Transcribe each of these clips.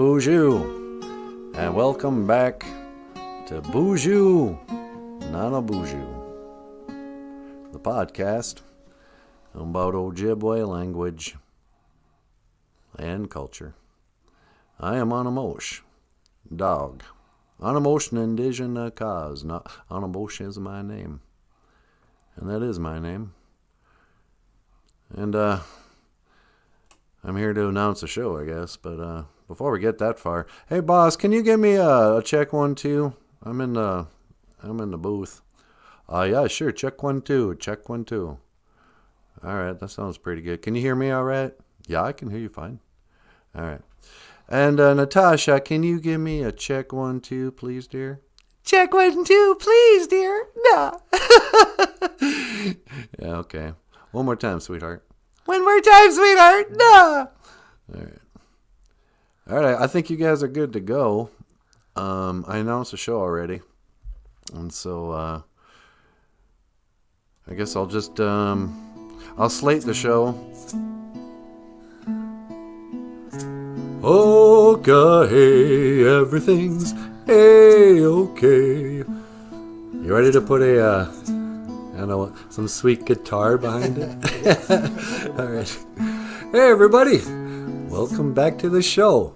BOOZHOO, and welcome back to BOOZHOO NANABOOZHOO, the podcast about Ojibwe language and culture. I am Anamosh, dog. Anamosh Indijana cause. Anamosh is my name, and that is my name. And I'm here to announce a show, I guess, but before we get that far, hey boss, can you give me a check 1 2? I'm in the booth. Yeah, sure. Check 1 2. Check 1 2. All right, that sounds pretty good. Can you hear me all right? Yeah, I can hear you fine. All right. And Natasha, can you give me a check 1 2, please, dear? Check 1 2, please, dear. No. Yeah, okay. One more time, sweetheart. One more time, sweetheart. No. All right. All right, I think you guys are good to go. I announced the show already. And so I guess I'll just I'll slate the show. Okay, everything's A-okay. You ready to put I don't know, some sweet guitar behind it? All right. Hey, everybody. Welcome back to the show.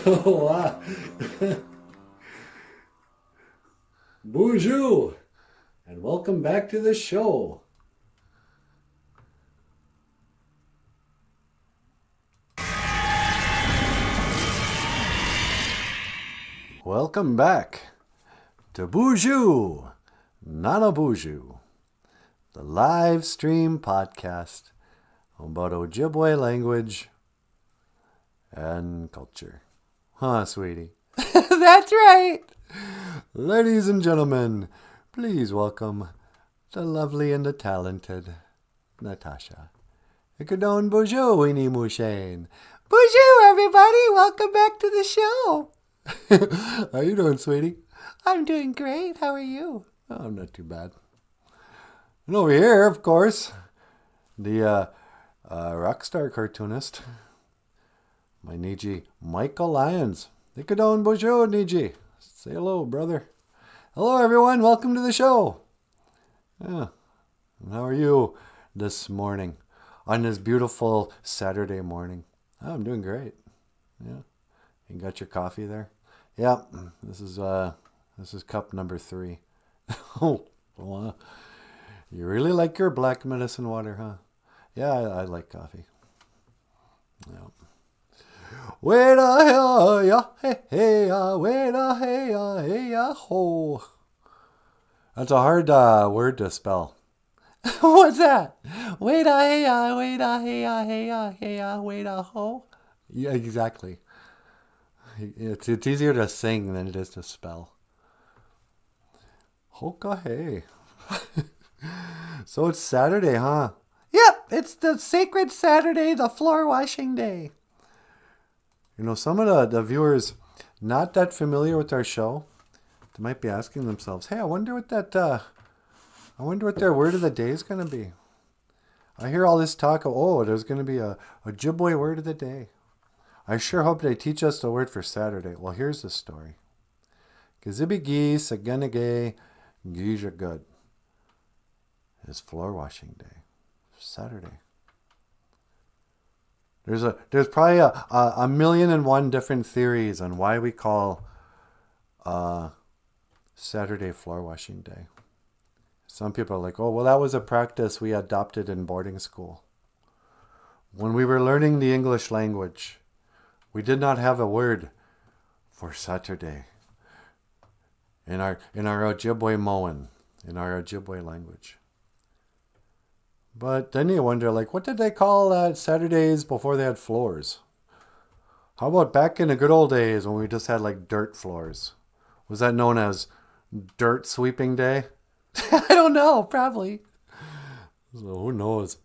Oh, wow. BOOZHOO, and welcome back to the show. Welcome back to BOOZHOO NANABOOZHOO, the live stream podcast about Ojibwe language and culture. Huh, sweetie? That's right. Ladies and gentlemen, please welcome the lovely and the talented Natasha. Ikadon BOOZHOO Weenie Mushane. BOOZHOO, everybody! Welcome back to the show. How you doing, sweetie? I'm doing great. How are you? Oh, I'm not too bad. And over here, of course, the rock star cartoonist, my Niji Michael Lyons. Ikadon BOOZHOO, Niji. Say hello, brother. Hello, everyone. Welcome to the show. Yeah. And how are you this morning? on this beautiful Saturday morning? Oh, I'm doing great. Yeah. You got your coffee there? Yeah. This is cup number 3. Oh, well, you really like your black medicine water, huh? Yeah, I like coffee. Yeah. Wait a hey ya hey hey ya wait a hey ya hey ya ho. That's a hard word to spell. What's that? Wait a hey ya wait a hey ya hey ya hey ya wait a ho. Yeah, exactly. It's easier to sing than it is to spell. Hoka hey. So it's Saturday, huh? Yep, it's the sacred Saturday, the floor washing day. You know, some of the viewers not that familiar with our show, they might be asking themselves, "Hey, I wonder what their word of the day is going to be." I hear all this talk of, oh, there's going to be a Ojibwe word of the day. I sure hope they teach us the word for Saturday. Well, here's the story. Gazibigi Saganage Giza Good is floor washing day. Saturday. There's probably a million and one different theories on why we call Saturday floor washing day. Some people are like, oh, well, that was a practice we adopted in boarding school. When we were learning the English language, we did not have a word for Saturday in our Ojibwe Moan, in our Ojibwe language. But then you wonder, like, what did they call Saturdays before they had floors? How about back in the good old days when we just had, like, dirt floors? Was that known as dirt sweeping day? I don't know, probably. So who knows?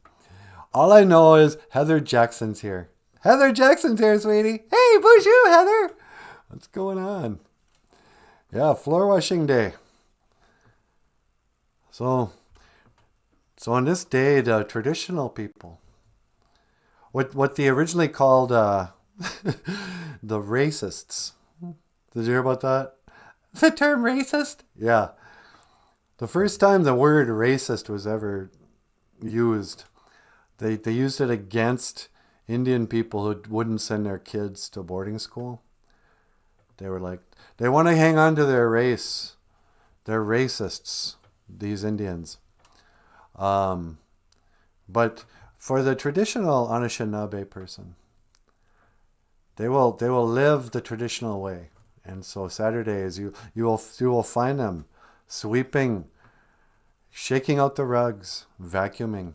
All I know is Heather Jackson's here. Heather Jackson's here, sweetie. Hey, BOOZHOO, Heather. What's going on? Yeah, floor washing day. So on this day, the traditional people, what they originally called the racists. Did you hear about that? The term racist? Yeah. The first time the word racist was ever used, they used it against Indian people who wouldn't send their kids to boarding school. They were like, they want to hang on to their race. They're racists, these Indians. But for the traditional Anishinaabe person, they will live the traditional way. And so Saturdays, you will find them sweeping, shaking out the rugs, vacuuming.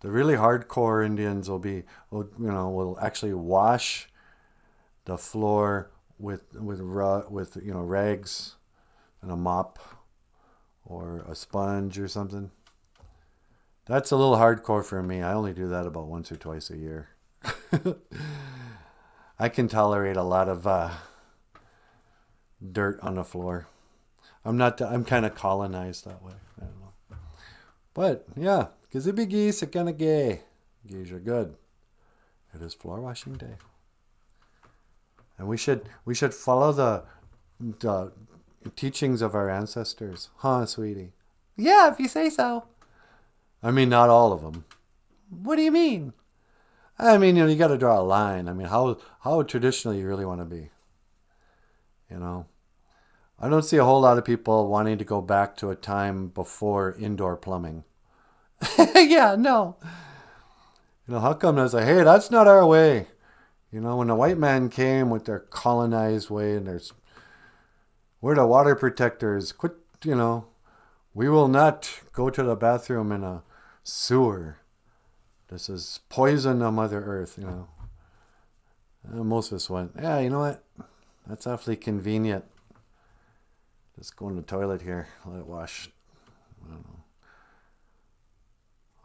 The really hardcore Indians will actually wash the floor with rags and a mop or a sponge or something. That's a little hardcore for me. I only do that about once or twice a year. I can tolerate a lot of dirt on the floor. I'm kind of colonized that way. I don't know. But yeah, Gazibigi Sakanage. Geese are good. It is floor washing day. And we should follow the teachings of our ancestors. Huh, sweetie? Yeah, if you say so. I mean, not all of them. What do you mean? I mean, you got to draw a line. I mean, how traditional you really want to be. I don't see a whole lot of people wanting to go back to a time before indoor plumbing. Yeah, no. How come I say, hey, that's not our way? When the white man came with their colonized way and we're the water protectors. Quit, we will not go to the bathroom in a sewer. This is poison on Mother Earth, And most of us went, yeah, you know what? That's awfully convenient. Just go in the toilet here, let it wash.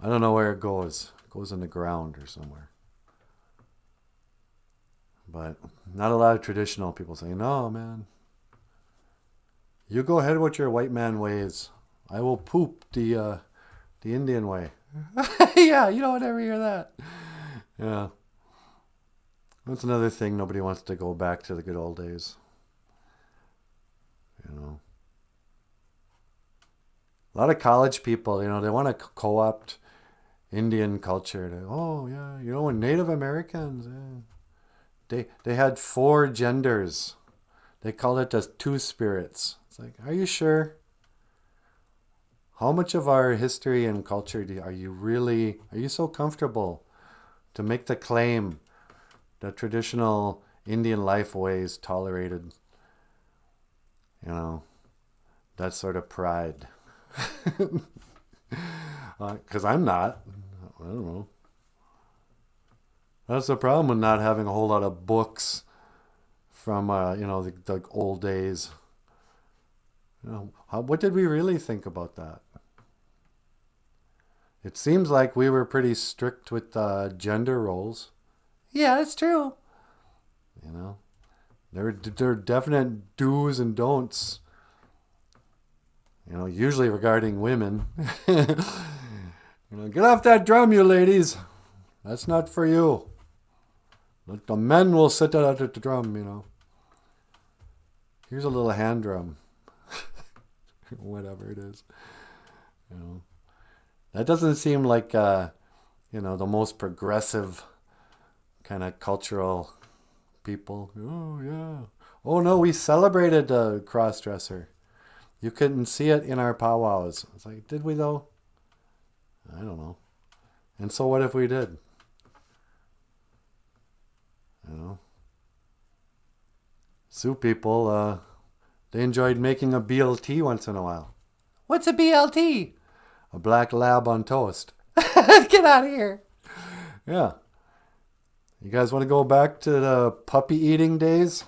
I don't know where it goes. It goes in the ground or somewhere. But not a lot of traditional people say, no, man. You go ahead with your white man ways. I will poop the Indian way. Yeah, you don't ever hear that. Yeah. That's another thing. Nobody wants to go back to the good old days. A lot of college people, they want to co-opt, Indian culture. Oh yeah, you know, Native Americans, they had 4 genders. They call it the 2 spirits. It's like, are you sure? How much of our history and culture are you so comfortable to make the claim that traditional Indian life ways tolerated, you know, that sort of pride? Because I'm not. I don't know. That's the problem with not having a whole lot of books from, the old days. What did we really think about that? It seems like we were pretty strict with gender roles. Yeah, that's true. You know, there are definite do's and don'ts. You know, usually regarding women. Get off that drum, you ladies. That's not for you. The men will sit at the drum, Here's a little hand drum. Whatever it is. That doesn't seem like, the most progressive kind of cultural people. Oh, yeah. Oh, no, we celebrated the cross-dresser. You couldn't see it in our powwows. It's like, did we though? I don't know. And so what if we did? Sioux people, they enjoyed making a BLT once in a while. What's a BLT? A black lab on toast. Get out of here. Yeah. You guys want to go back to the puppy eating days?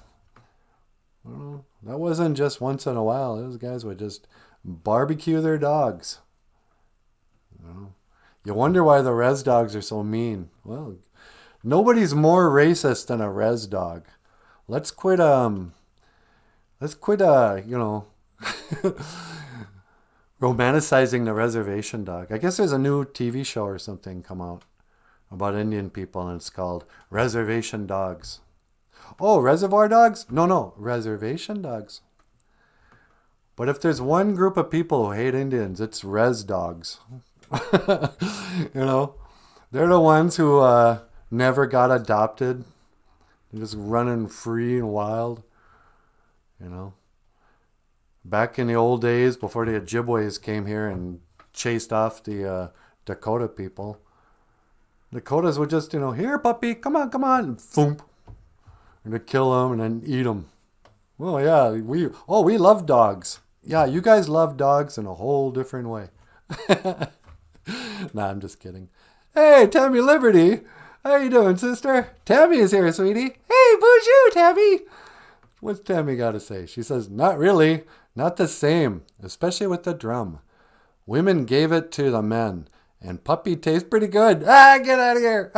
Well, that wasn't just once in a while. Those guys would just barbecue their dogs. You wonder why the res dogs are so mean. Well, nobody's more racist than a res dog. Let's quit romanticizing the reservation dog. I guess there's a new TV show or something come out about Indian people, and it's called Reservation Dogs. Oh, Reservoir Dogs? No, Reservation Dogs. But if there's one group of people who hate Indians, it's res dogs. They're the ones who never got adopted. They're just running free and wild. Back in the old days, before the Ojibways came here and chased off the Dakota people, Dakotas would just, here, puppy, come on, and thump. And they'd kill them and then eat them. Well, yeah, we love dogs. Yeah, you guys love dogs in a whole different way. Nah, I'm just kidding. Hey, Tammy Liberty. How you doing, sister? Tammy is here, sweetie. Hey, BOOZHOO, Tammy. What's Tammy got to say? She says, not really. Not the same, especially with the drum. Women gave it to the men, and puppy tastes pretty good. Get out of here.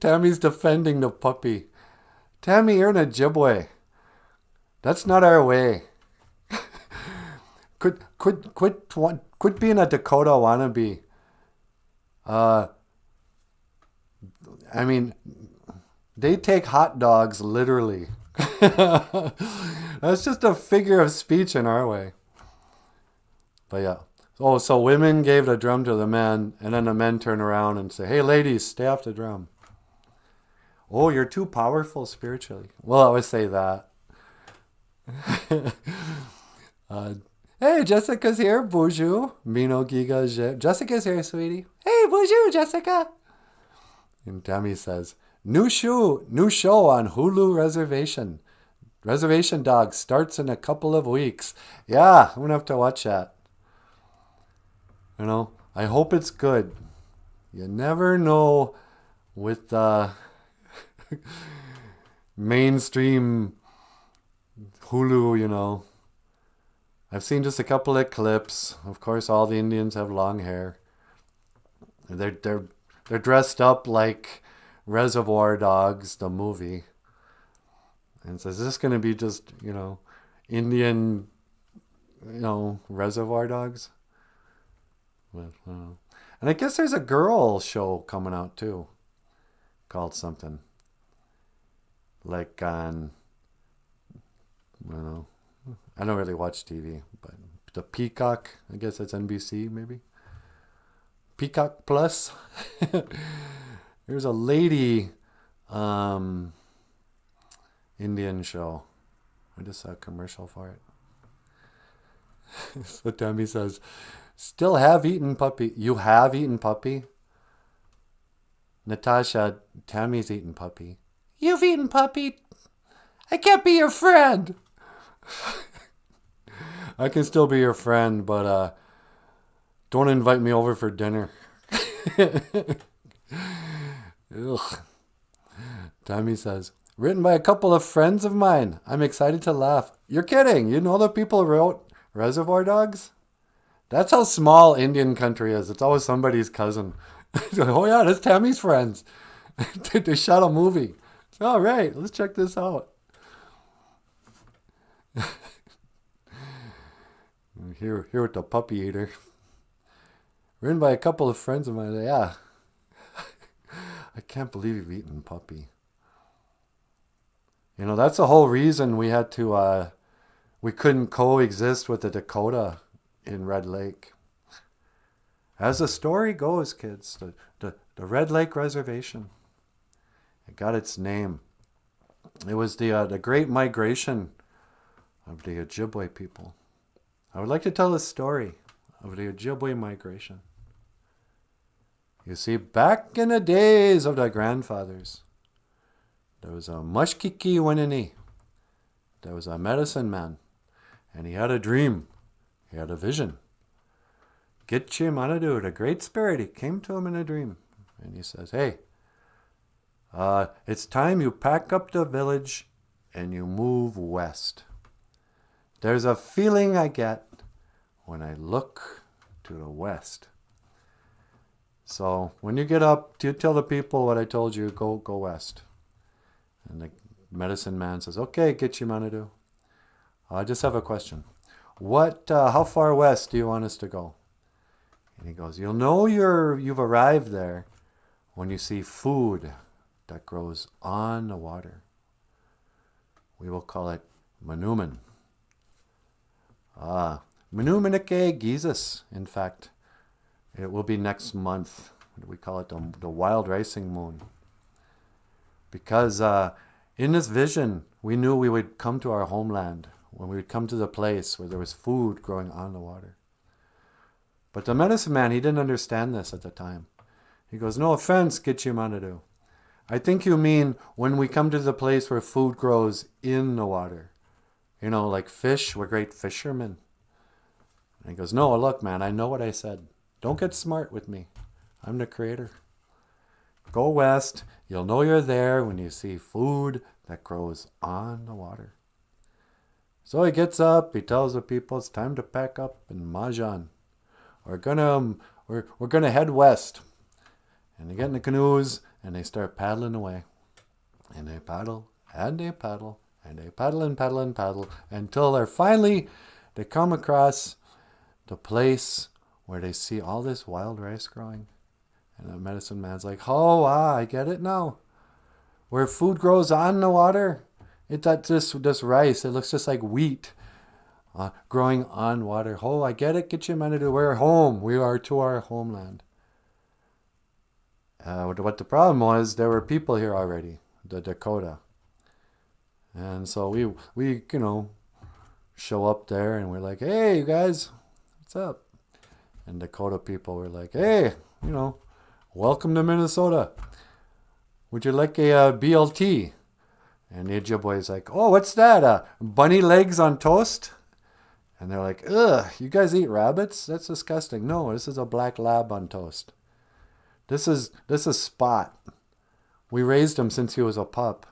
Tammy's defending the puppy. Tammy, you're an Ojibwe. That's not our way. Quit being a Dakota wannabe. They take hot dogs literally. That's just a figure of speech in our way. But yeah. Oh, so women gave the drum to the men, and then the men turn around and say, hey, ladies, stay off the drum. Oh, you're too powerful spiritually. Well, I always say that. Hey, Jessica's here, BOOZHOO. Mino Giga. Jessica's here, sweetie. Hey, BOOZHOO, Jessica. And Tammy says, new show on Hulu Reservation. Reservation Dogs starts in a couple of weeks. Yeah, I'm going to have to watch that. I hope it's good. You never know with mainstream Hulu, I've seen just a couple of clips. Of course, all the Indians have long hair. They're dressed up like Reservoir Dogs, the movie. And so is this going to be just, Indian, Reservoir Dogs? But, and I guess there's a girl show coming out too, called something. Like on, I don't know. I don't really watch TV, but the Peacock, I guess that's NBC maybe. Peacock Plus. There's a lady Indian show. I just saw a commercial for it. So Tammy says, still have eaten puppy. You have eaten puppy? Natasha, Tammy's eaten puppy. You've eaten puppy? I can't be your friend. I can still be your friend, but don't invite me over for dinner. Ugh. Tammy says, written by a couple of friends of mine. I'm excited to laugh. You're kidding. You know the people who wrote Reservoir Dogs? That's how small Indian country is. It's always somebody's cousin. Oh yeah, that's Tammy's friends. They shot a movie. All right, let's check this out. Here with the puppy eater. Written by a couple of friends of mine. Yeah. I can't believe you've eaten puppy. You know, that's the whole reason we had to, we couldn't coexist with the Dakota in Red Lake. As the story goes, kids, the Red Lake Reservation, it got its name. It was the Great Migration of the Ojibwe people. I would like to tell the story of the Ojibwe migration. You see, back in the days of the grandfathers, there was a Mushkiki Winini. There was a medicine man, and he had a dream. He had a vision. Gitche Manadu, the Great Spirit, he came to him in a dream. And he says, hey, it's time you pack up the village and you move west. There's a feeling I get when I look to the west. So when you get up, you tell the people what I told you, go west. And the medicine man says, okay, Gitche Manadu. I just have a question. How far west do you want us to go? And he goes, you'll know you've arrived there when you see food that grows on the water. We will call it Manuman. Manumanike Gizas, in fact. It will be next month. We call it the wild racing moon. Because in this vision, we knew we would come to our homeland, when we would come to the place where there was food growing on the water. But the medicine man, he didn't understand this at the time. He goes, no offense, Gitche Manadu. I think you mean when we come to the place where food grows in the water. You know, like fish, we're great fishermen. And he goes, no, look, man, I know what I said. Don't get smart with me. I'm the creator. Go west. You'll know you're there when you see food that grows on the water. So he gets up. He tells the people it's time to pack up and Majan. We're gonna head west. And they get in the canoes and they start paddling away. And they paddle and they paddle and they paddle and paddle and paddle until they come across the place where they see all this wild rice growing. And the medicine man's like, oh, I get it now. Where food grows on the water, this rice, it looks just like wheat growing on water. Oh, I get it, Gitche Manadu. We're home. We are to our homeland. What the problem was, there were people here already, the Dakota. And so we show up there and we're like, hey, you guys, what's up? And Dakota people were like, hey, welcome to Minnesota. Would you like a BLT? And the Ojibwe's like, oh, what's that? Bunny legs on toast? And they're like, ugh, you guys eat rabbits? That's disgusting. No, this is a black lab on toast. This is Spot. We raised him since he was a pup.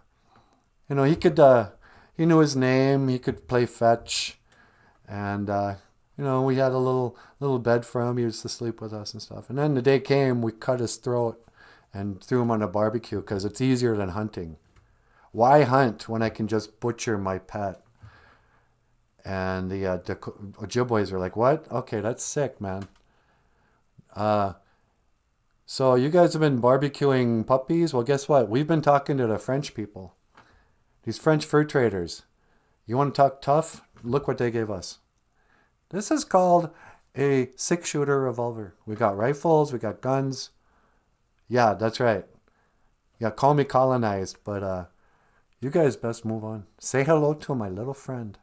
He knew his name. He could play fetch. And, we had a little bed for him. He used to sleep with us and stuff. And then the day came, we cut his throat and threw him on a barbecue because it's easier than hunting. Why hunt when I can just butcher my pet? And the Ojibwe's were like, what? Okay, that's sick, man. So you guys have been barbecuing puppies? Well, guess what? We've been talking to the French people. These French fur traders. You want to talk tough? Look what they gave us. This is called a 6-shooter revolver. We got rifles, we got guns. Yeah, that's right. Yeah, call me colonized, but you guys best move on. Say hello to my little friend.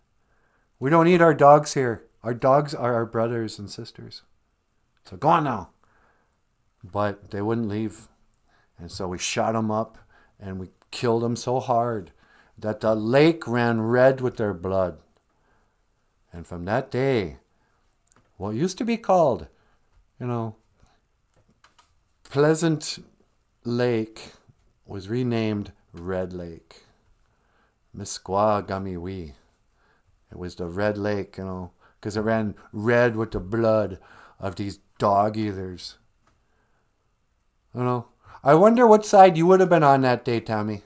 We don't need our dogs here. Our dogs are our brothers and sisters. So go on now. But they wouldn't leave. And so we shot them up and we killed them so hard that the lake ran red with their blood. And from that day, what used to be called, Pleasant Lake was renamed Red Lake. Misquagamiwi. It was the Red Lake, because it ran red with the blood of these dog eaters. I wonder what side you would have been on that day, Tammy.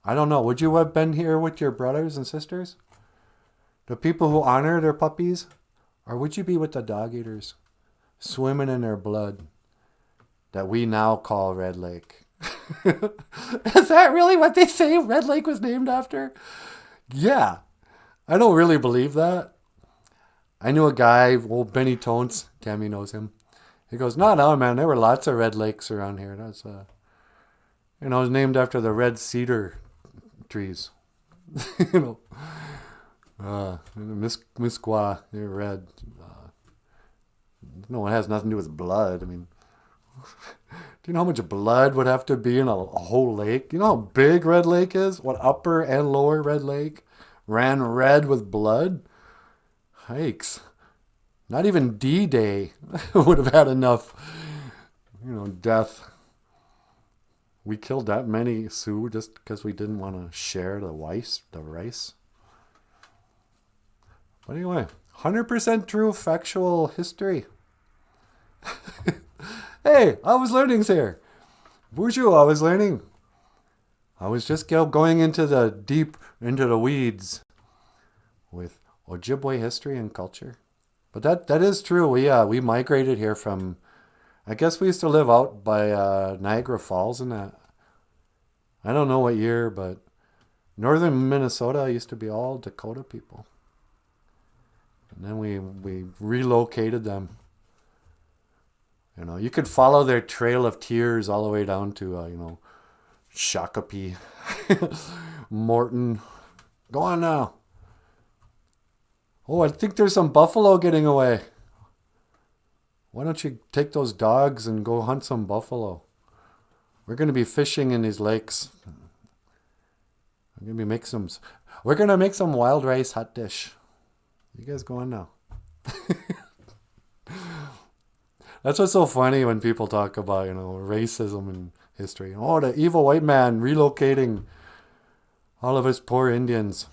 I don't know. Would you have been here with your brothers and sisters? The people who honor their puppies? Or would you be with the dog eaters, swimming in their blood, that we now call Red Lake? Is that really what they say Red Lake was named after? Yeah. I don't really believe that. I knew a guy, old Benny Tones, Tammy knows him. He goes, no, man, there were lots of red lakes around here. That's, it was named after the red cedar trees. Misqua, they're red. No, it has nothing to do with blood. I mean, do you know how much blood would have to be in a whole lake? Do you know how big Red Lake is? What upper and lower Red Lake ran red with blood? Hikes. Not even D-Day would have had enough, death. We killed that many Sioux just because we didn't want to share the rice. But anyway, 100% true factual history. Hey, I was learning here. BOOZHOO, I was learning. I was just going into the weeds with Ojibwe history and culture. But that is true. We migrated here from, I guess we used to live out by Niagara Falls and that. I don't know what year, but northern Minnesota used to be all Dakota people. And then we relocated them. You could follow their trail of tears all the way down to, Shakopee, Morton. Go on now. Oh, I think there's some buffalo getting away. Why don't you take those dogs and go hunt some buffalo? We're going to be fishing in these lakes. We're going to make some wild rice hot dish. You guys go on now. That's what's so funny when people talk about, racism and history. Oh, the evil white man relocating all of his poor Indians.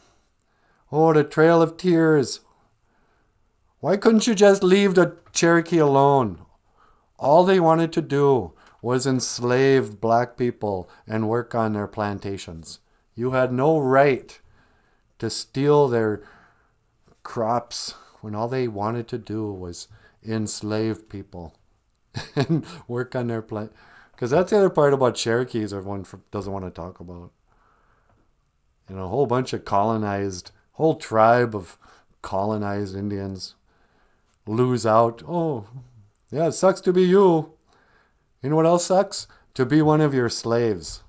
Oh, the Trail of Tears. Why couldn't you just leave the Cherokee alone? All they wanted to do was enslave black people and work on their plantations. You had no right to steal their crops when all they wanted to do was enslave people and work on their plant. Because that's the other part about Cherokees everyone doesn't want to talk about. A whole bunch of whole tribe of colonized Indians lose out. Oh, yeah, it sucks to be you. You know what else sucks? To be one of your slaves.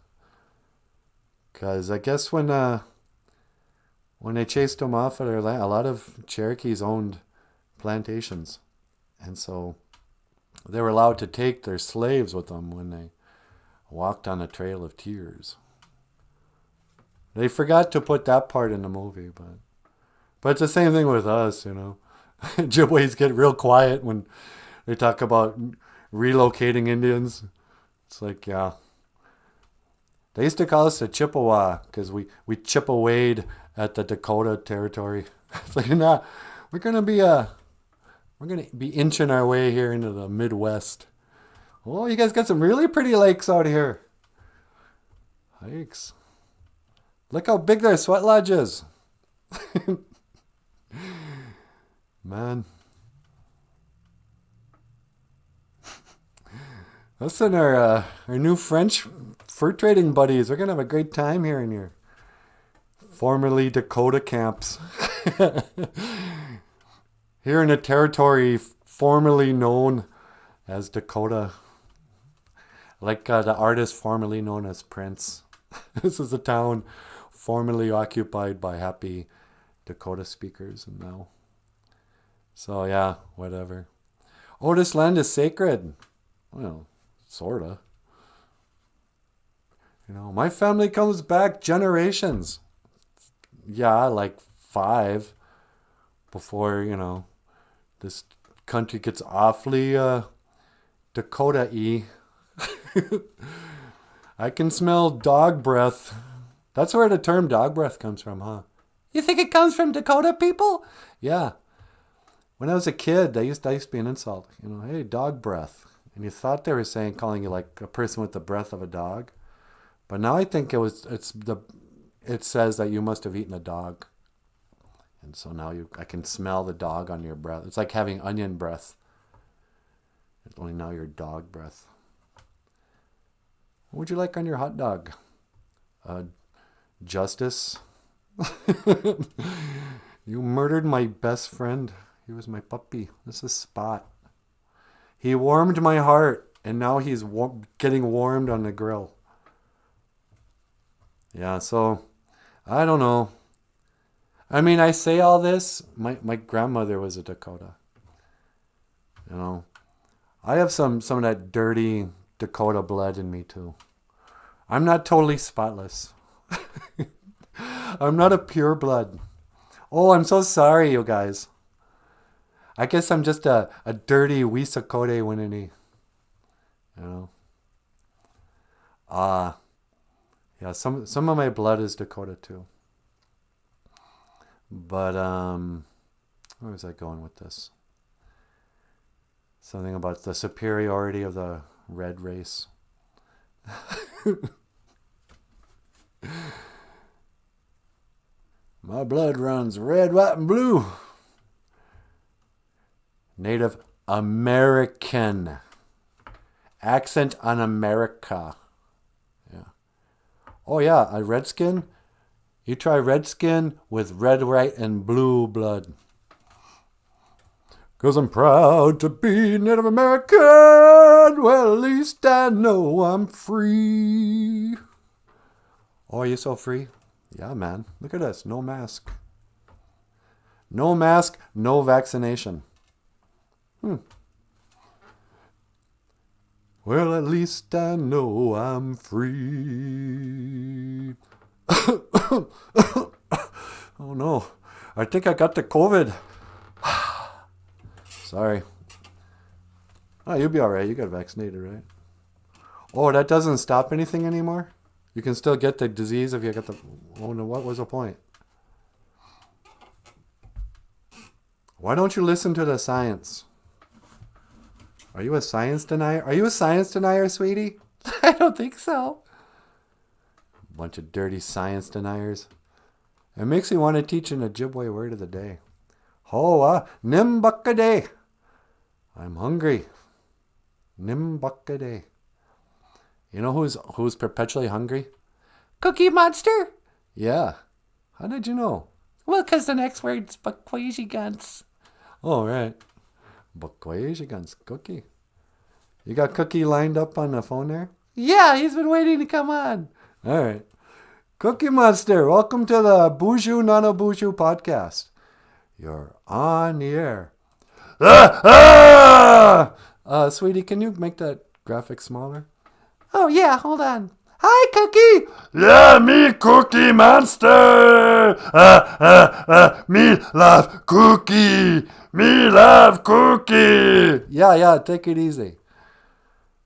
Because I guess when they chased them off of their land, a lot of Cherokees owned plantations. And so they were allowed to take their slaves with them when they walked on the Trail of Tears. They forgot to put that part in the movie, but it's the same thing with us, Ojibways get real quiet when they talk about relocating Indians. It's like, yeah. They used to call us the Chippewa because we Chippewayed at the Dakota territory. It's like, nah, we're gonna be inching our way here into the Midwest. Oh, you guys got some really pretty lakes out here. Hikes. Look how big their sweat lodge is. Man. Us and our new French fur trading buddies. We're going to have a great time here in your formerly Dakota camps. Here in the territory formerly known as Dakota. Like the artist formerly known as Prince. This is a town formerly occupied by happy Dakota speakers and now. So yeah, whatever. Oh, this land is sacred. Well, sorta. You know, my family comes back generations. Yeah, like 5 before, you know, this country gets awfully Dakota-y. I can smell dog breath. That's where the term dog breath comes from, huh? You think it comes from Dakota people? Yeah. When I was a kid, that used to be an insult. You know, hey, dog breath. And you thought they were calling you like a person with the breath of a dog. But now I think it says that you must have eaten a dog. And so now I can smell the dog on your breath. It's like having onion breath. It's only now your dog breath. What would you like on your hot dog? Justice? You murdered my best friend. He was my puppy. This is Spot. He warmed my heart, and now he's getting warmed on the grill. Yeah, so, I don't know. I mean, I say all this. My grandmother was a Dakota. You know, I have some of that dirty Dakota blood in me too. I'm not totally spotless. I'm not a pure blood. Oh, I'm so sorry, you guys. I guess I'm just a dirty Wisakode Winini. You know. Yeah, some of my blood is Dakota too. But where was I going with this? Something about the superiority of the red race. My blood runs red, white, and blue. Native American. Accent on America. Yeah. Oh yeah, a redskin. You try redskin with red, white, and blue blood. 'Cause I'm proud to be Native American. Well, at least I know I'm free. Oh, are you so free? Yeah, man. Look at us. No mask. No mask, no vaccination. Well, at least I know I'm free. Oh no. I think I got the COVID. Sorry. Oh, you'll be alright. You got vaccinated, right? Oh, that doesn't stop anything anymore? You can still get the disease if you got the... Oh no, what was the point? Why don't you listen to the science? Are you a science denier? Are you a science denier, sweetie? I don't think so. Bunch of dirty science deniers. It makes me want to teach an Ojibwe word of the day. Hoa nimbakade. I'm hungry. Nimbakade. You know who's perpetually hungry? Cookie Monster? Yeah. How did you know? Well, because the next word's Bakwajiguns. Oh, right. Bakwajiguns. Cookie. You got Cookie lined up on the phone there? Yeah, he's been waiting to come on. All right. Cookie Monster, welcome to the BOOZHOO NANABOOZHOO podcast. You're on the air. Sweetie, can you make that graphic smaller? Oh, yeah, hold on. Hi, Cookie. Yeah, me Cookie Monster. Me love Cookie. Me love Cookie. Yeah, take it easy.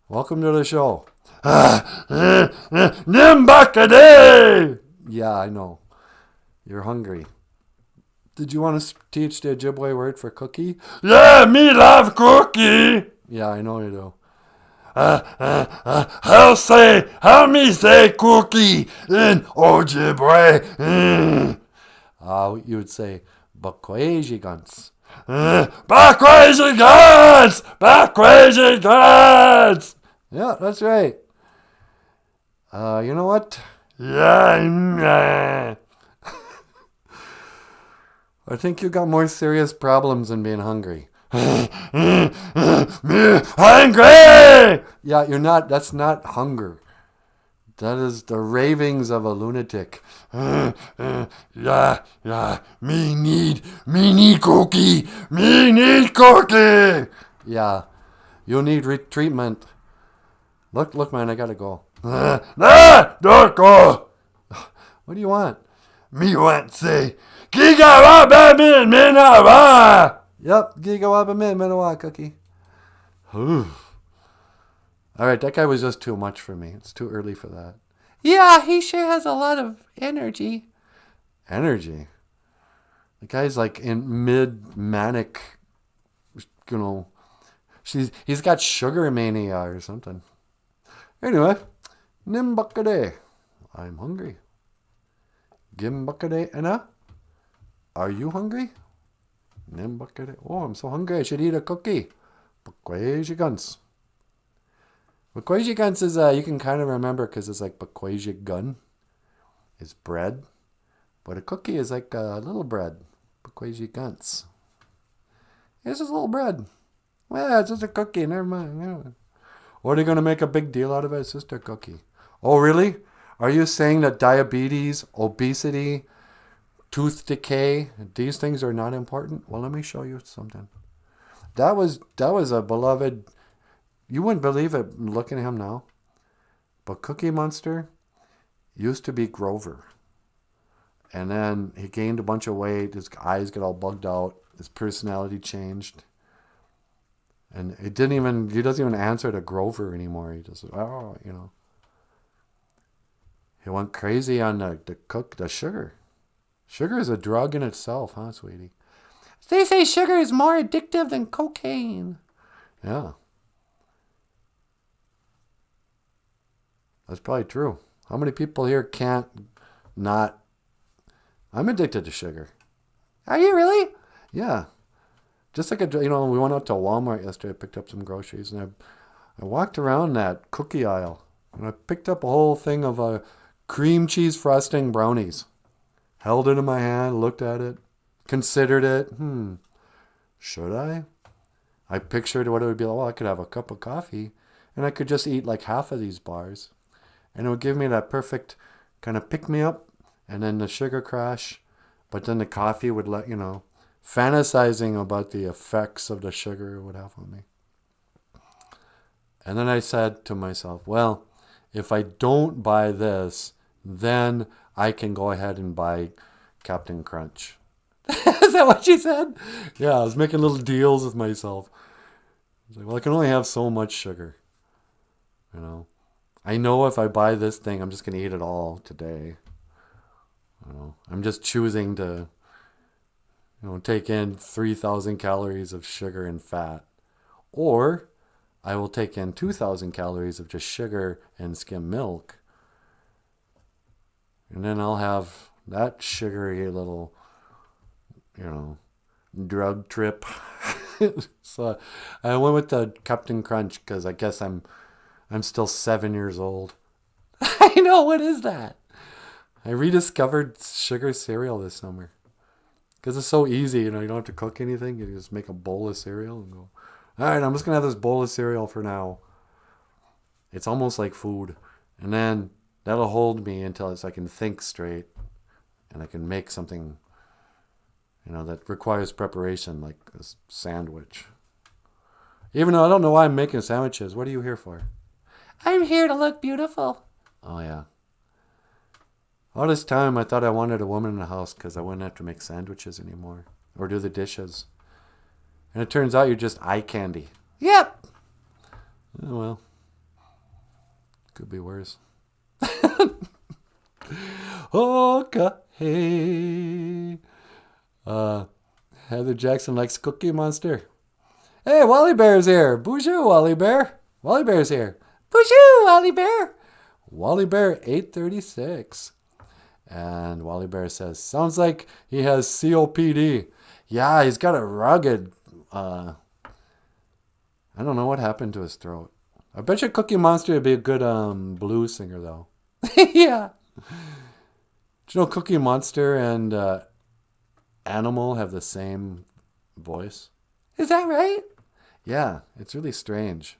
Welcome to the show. Nimbakade. Yeah, I know. You're hungry. Did you want to teach the Ojibwe word for cookie? Yeah, me love Cookie. Yeah, I know you do. How me say Cookie in Ojibwe? You would say Bakwajiguns. Bakwajiguns! Bakwajiguns! Yeah, that's right. You know what? Yeah. I think you got more serious problems than being hungry. Me hungry! Yeah, you're not. That's not hunger. That is the ravings of a lunatic. Yeah, me need cookie, me need cookie. Yeah, you need treatment. Look, man, I gotta go. Don't go. What do you want? Me want say, Giga Waba Min Minawa. Yep, Giga Min Manawa cookie. All right, that guy was just too much for me. It's too early for that. Yeah, he sure has a lot of energy. Energy? The guy's like in mid-manic, you know, he's got sugar mania or something. Anyway, Nimbakade. I'm hungry. Gimbakade Anna. Are you hungry? Nimbakade. Oh, I'm so hungry. I should eat a cookie. Bakwajiguns. Bakwajiguns is, you can kind of remember because it's like bakwajigun is bread. But a cookie is like a little bread. Bakwajiguns. It's just a little bread. Well, it's just a cookie. Never mind. What are you going to make a big deal out of it? It's just a cookie. Oh, really? Are you saying that diabetes, obesity, tooth decay, these things are not important? Well, let me show you something. That was a beloved. You wouldn't believe it looking at him now. But Cookie Monster used to be Grover. And then he gained a bunch of weight. His eyes got all bugged out. His personality changed. And he doesn't even answer to Grover anymore. He just, He went crazy on the sugar. Sugar is a drug in itself, huh, sweetie? They say sugar is more addictive than cocaine. Yeah. That's probably true. How many people here can't not... I'm addicted to sugar. Are you really? Yeah. Just like, we went out to Walmart yesterday. I picked up some groceries, and I walked around that cookie aisle, and I picked up a whole thing of cream cheese frosting brownies. Held it in my hand, looked at it, considered it. Should I? I pictured what it would be like. Well, I could have a cup of coffee, and I could just eat like half of these bars. And it would give me that perfect kind of pick-me-up, and then the sugar crash. But then the coffee would let, fantasizing about the effects of the sugar it would have on me. And then I said to myself, well, if I don't buy this, then I can go ahead and buy Captain Crunch. Is that what you said? Yeah, I was making little deals with myself. I was like, well, I can only have so much sugar. I know if I buy this thing, I'm just going to eat it all today. I'm just choosing to, take in 3,000 calories of sugar and fat. Or I will take in 2,000 calories of just sugar and skim milk. And then I'll have that sugary little, drug trip. So I went with the Captain Crunch because I guess I'm still 7 years old. I know, what is that? I rediscovered sugar cereal this summer. Because it's so easy, you don't have to cook anything. You just make a bowl of cereal and go, all right, I'm just going to have this bowl of cereal for now. It's almost like food. And then that'll hold me until I can think straight. And I can make something, that requires preparation, like a sandwich. Even though I don't know why I'm making sandwiches. What are you here for? I'm here to look beautiful. Oh, yeah. All this time, I thought I wanted a woman in the house because I wouldn't have to make sandwiches anymore or do the dishes. And it turns out you're just eye candy. Yep. Oh, well. Could be worse. Okay. Heather Jackson likes Cookie Monster. Hey, Wally Bear's here. BOOZHOO, Wally Bear. Wally Bear's here. BOOZHOO, Wally Bear. Wally Bear 836. And Wally Bear says, sounds like he has COPD. Yeah, he's got a rugged, I don't know what happened to his throat. I bet you Cookie Monster would be a good blues singer, though. Yeah. Do you know Cookie Monster and Animal have the same voice? Is that right? Yeah, it's really strange.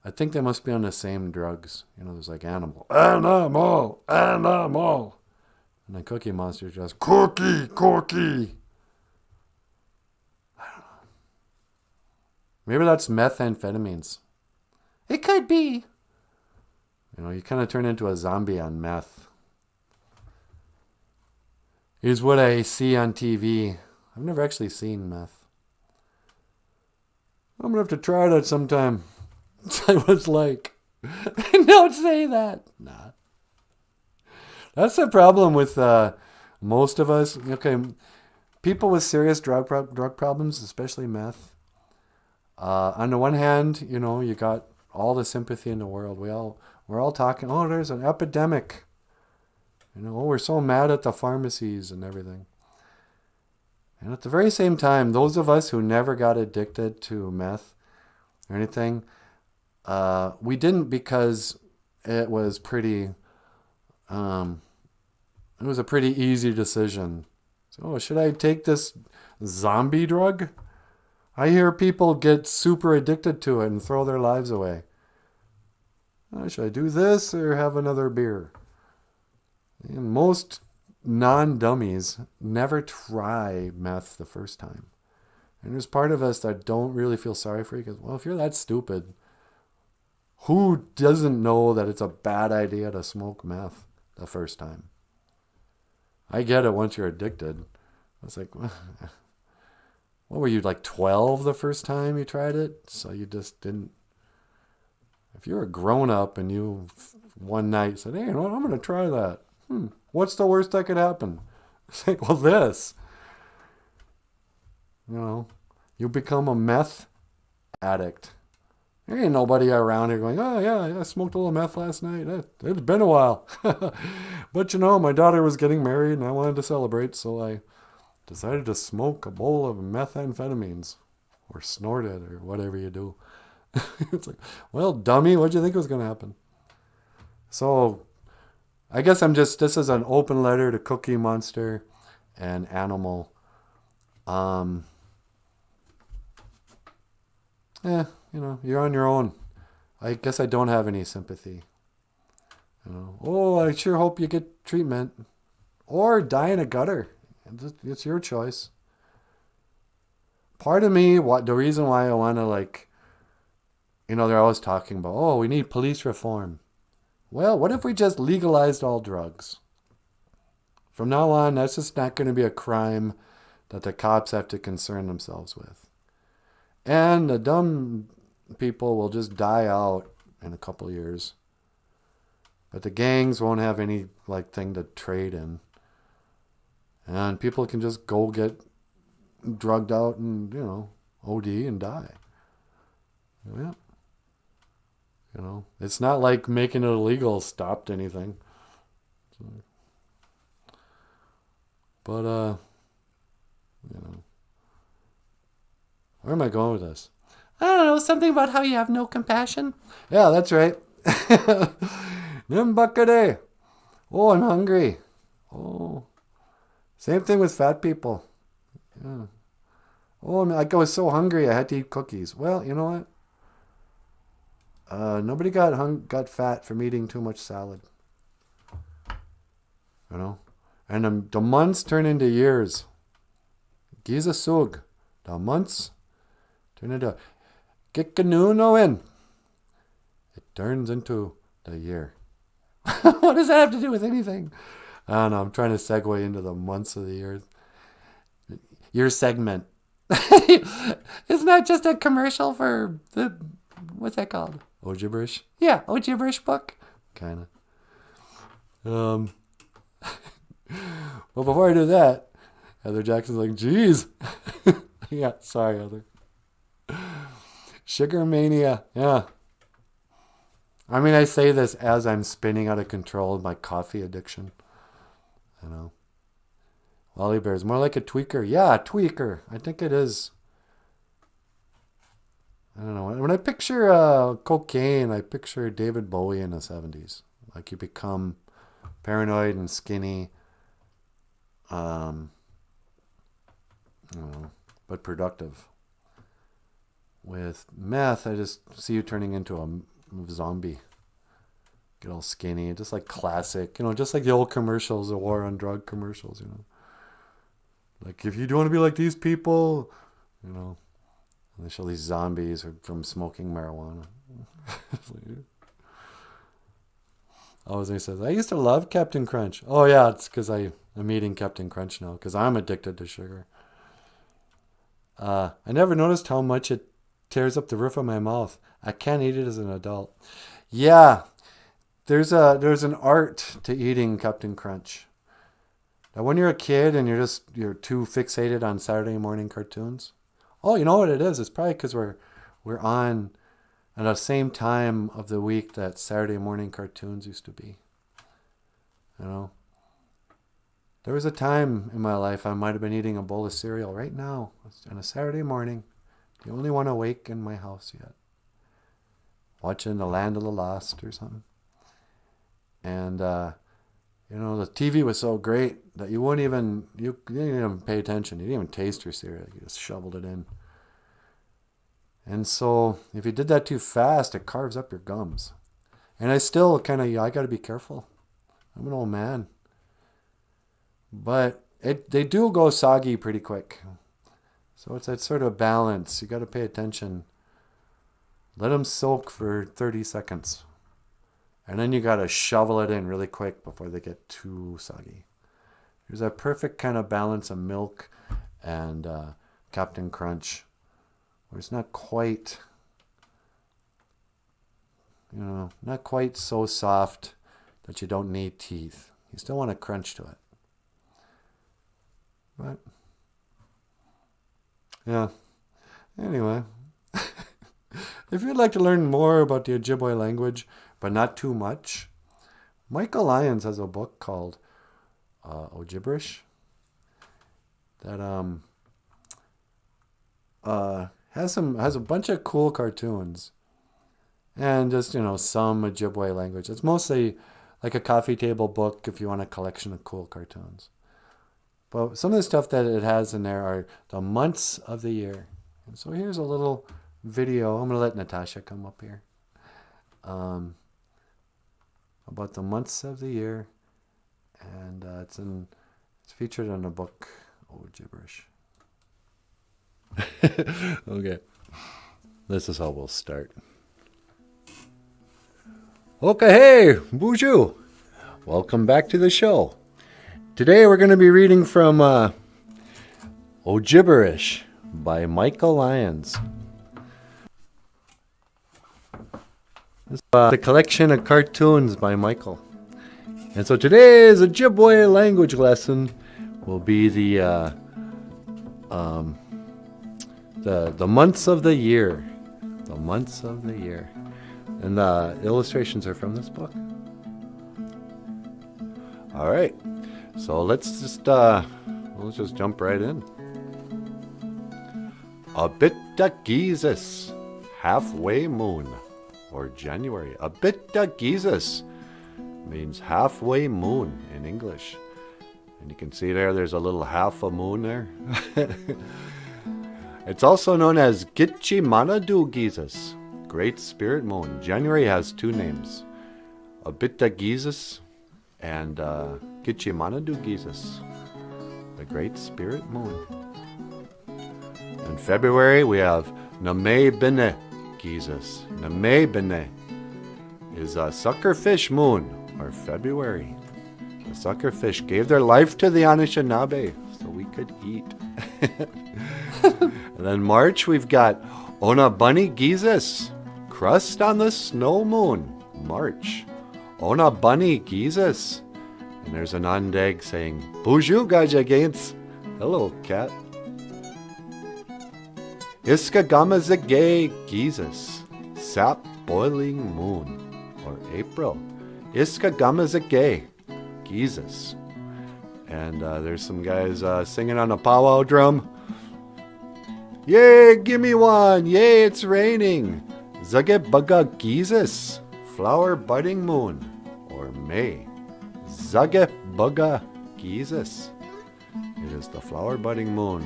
I think they must be on the same drugs. You know, there's like animal. Animal. Animal. And then Cookie Monster just Cookie. Cookie. maybe that's methamphetamines. It could be. You know, you kind of turn into a zombie on meth. Is what I see on TV. I've never actually seen meth. I'm gonna have to try that sometime. See what it's like. Don't say that. Nah. That's the problem with most of us. Okay, people with serious drug problems, especially meth. On the one hand, you know, you got all the sympathy in the world. We're all talking. Oh, there's an epidemic. You know, oh, we're so mad at the pharmacies and everything. And at the very same time, those of us who never got addicted to meth or anything, we didn't because it was pretty. It was a pretty easy decision. So, should I take this zombie drug? I hear people get super addicted to it and throw their lives away. Should I do this or have another beer? And most non-dummies never try meth the first time. And there's part of us that don't really feel sorry for you because, well, if you're that stupid, who doesn't know that it's a bad idea to smoke meth the first time? I get it once you're addicted. It's like, what were you, like 12 the first time you tried it? So you just didn't. If you're a grown up and you one night said, hey, you know what, I'm going to try that. What's the worst that could happen? It's like, well, this. You know, you become a meth addict. There ain't nobody around here going, oh, yeah, I smoked a little meth last night. It's been a while. But, you know, my daughter was getting married and I wanted to celebrate, so I decided to smoke a bowl of methamphetamines or snort it or whatever you do. It's like, well, dummy, what'd you think was going to happen? So I guess this is an open letter to Cookie Monster and Animal. You know, you're on your own. I guess I don't have any sympathy. You know, oh, I sure hope you get treatment. Or die in a gutter. It's your choice. Part of me, the reason why I want to, like, you know, they're always talking about, oh, we need police reform. Well, what if we just legalized all drugs? From now on, that's just not going to be a crime that the cops have to concern themselves with. And the dumb people will just die out in a couple years. But the gangs won't have any, like, thing to trade in. And people can just go get drugged out and, you know, OD and die. Yeah. You know, it's not like making it illegal stopped anything. But, you know. Where am I going with this? I don't know, something about how you have no compassion. Yeah, that's right. Nimbakade. Oh, I'm hungry. Oh. Same thing with fat people. Yeah. Oh, I was so hungry I had to eat cookies. Well, you know what? Nobody got fat from eating too much salad. You know? And the months turn into years. Giza Soog. The months turn into Kikanunoin. It turns into the year. What does that have to do with anything? I don't know. I'm trying to segue into the months of the year. Your segment. Isn't that just a commercial for what's that called? OJIBERISH? Yeah, OJIBERISH book. Kind of. Well, before I do that, Heather Jackson's like, geez. Yeah, sorry, Heather. Sugar Mania. Yeah. I mean, I say this as I'm spinning out of control with my coffee addiction. You know. Wally Bear's more like a tweaker. Yeah, a tweaker. I think it is. I don't know. When I picture cocaine, I picture David Bowie in the 70s. Like you become paranoid and skinny. I don't know. but productive. With meth, I just see you turning into a zombie. Get all skinny, just like classic, just like the old commercials, the war on drug commercials, Like, if you don't want to be like these people, and they show these zombies from smoking marijuana. Always he says, I used to love Captain Crunch. Oh yeah, it's because I'm eating Captain Crunch now, because I'm addicted to sugar. I never noticed how much it tears up the roof of my mouth. I can't eat it as an adult. Yeah, there's an art to eating Captain Crunch. Now, when you're a kid and you're too fixated on Saturday morning cartoons. Oh, you know what it is? It's probably because we're on at the same time of the week that Saturday morning cartoons used to be. There was a time in my life I might have been eating a bowl of cereal right now on a Saturday morning. The only one awake in my house yet. Watching The Land of the Lost or something. And, the TV was so great that you didn't even pay attention. You didn't even taste your cereal. You just shoveled it in. And so if you did that too fast, it carves up your gums. And I still I got to be careful. I'm an old man. But they do go soggy pretty quick. So it's that sort of balance. You got to pay attention. Let them soak for 30 seconds. And then you got to shovel it in really quick before they get too soggy. There's a perfect kind of balance of milk and Captain Crunch. Where it's not quite, not quite so soft that you don't need teeth. You still want a crunch to it. But, yeah. Anyway, if you'd like to learn more about the Ojibwe language, but not too much, Michael Lyons has a book called OJIBERISH that has a bunch of cool cartoons and just some Ojibwe language. It's mostly like a coffee table book if you want a collection of cool cartoons. But some of the stuff that it has in there are the months of the year. And so here's a little video. I'm going to let Natasha come up here. About the months of the year. And it's featured in the book OJIBERISH. Okay. This is how we'll start. Okay, hey, BOOZHOO. Welcome back to the show. Today we're going to be reading from OJIBERISH by Michael Lyons. This is the collection of cartoons by Michael. And so today's Ojibwe language lesson will be the months of the year. The months of the year. And the illustrations are from this book. All right. So let's just jump right in. A bit of Jesus, halfway moon, or January. A bit of Jesus means halfway moon in English. And you can see there's a little half a moon there. It's also known as Gichimanadu Jesus, Great Spirit Moon. January has two names, Abita Jesus and Gichimanadu Jesus, the Great Spirit Moon. In February, we have Name Bene Jesus. Name Bene is a suckerfish moon, or February. The suckerfish gave their life to the Anishinaabe so we could eat. And then March, we've got Ona Bunny Jesus, crust on the snow moon. March. Ona Bunny Jesus. And there's an Ondag saying, BOOZHOO Gajagaints. Hello, cat. Iskagamazagay Jesus, sap boiling moon, or April. Iskagamazagay Jesus. And there's some guys singing on a powwow drum. Yay, gimme one! Yay, it's raining! Zage Bugga Jesus, flower budding moon, or May. Zage Bugga Jesus. It is the flower budding moon.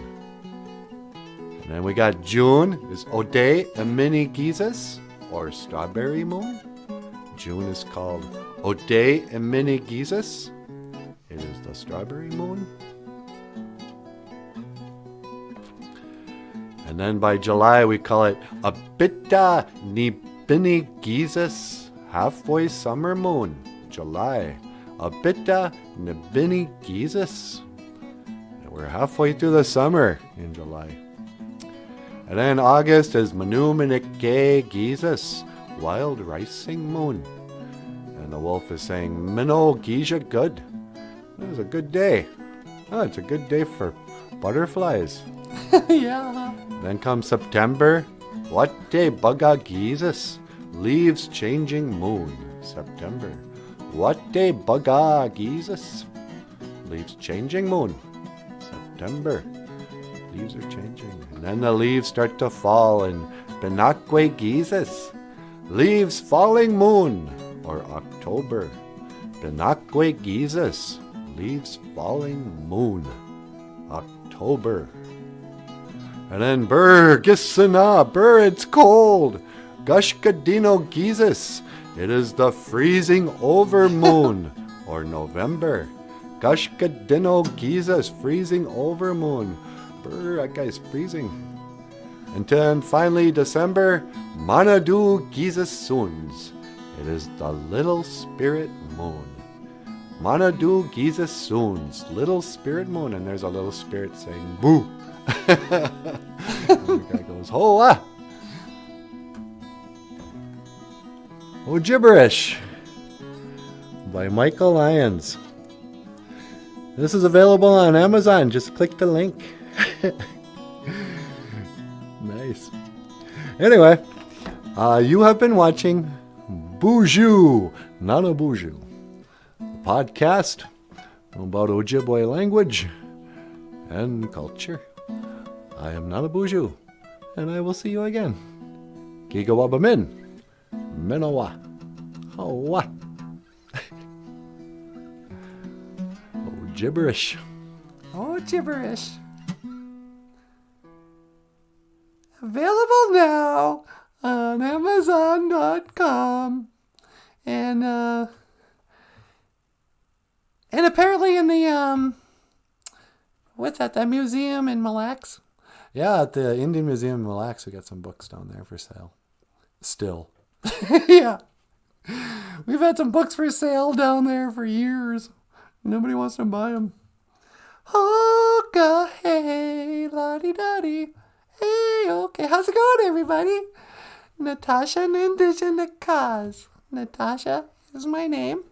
then we got June is Ode Emini Gizas, or strawberry moon. June is called Ode Emini Gizas. It is the strawberry moon. And then by July we call it Abita Nibini Gizas, halfway summer moon. July. Abita Nibini Gizas. We're halfway through the summer in July. And then August is Manu Minike Gizas, wild rising moon. And the wolf is saying, Minnow Giza good. It was a good day. Oh, it's a good day for butterflies. Yeah. Then comes September. What day Baga Gizas, leaves changing moon. September. What day Baga Gizas, leaves changing moon. September. Leaves are changing. And then the leaves start to fall in Benakwe Gizas, leaves falling moon, or October. Benakwe Gizas, leaves falling moon. October. And then Gisana, it's cold. Gushkadino Gizas, it is the freezing over moon, or November. Gushkadino Gizas, freezing over moon. That guy's freezing. And then finally December, Manadu Giza Soons. It is the little spirit moon. Manadu Giza Soons, little spirit moon. And there's a little spirit saying, boo. And the guy goes, hoa. OJIBERISH by Michael Lyons. This is available on Amazon. Just click the link. Nice. Anyway, you have been watching BOOZHOO NANABOOZHOO, a podcast about Ojibwe language and culture. I am Nanaboozhoo, and I will see you again. Gigawabamin, Minowa, Hawa. OJIBERISH. OJIBERISH. Available now on Amazon.com. And apparently in the, what's that museum in Mille Lacs? Yeah, at the Indian Museum in Mille Lacs, we got some books down there for sale. Still. Yeah. We've had some books for sale down there for years. Nobody wants to buy them. Hoka, hey, la-di-da-di. Hey, okay. How's it going, everybody? Natasha Nindijanakaz. Natasha is my name.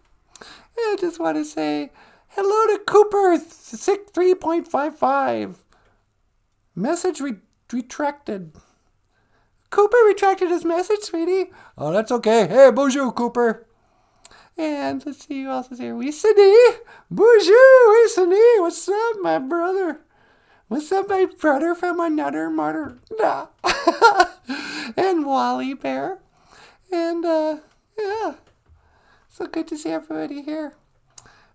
I just want to say hello to Cooper 3.55. Message retracted. Cooper retracted his message, sweetie. Oh, that's okay. Hey, bonjour, Cooper. And let's see who else is here. Weesony. Bonjour, Weesony. What's up, my brother? What's up, my brother from another mother? Nah. And Wally Bear. And, yeah. So good to see everybody here.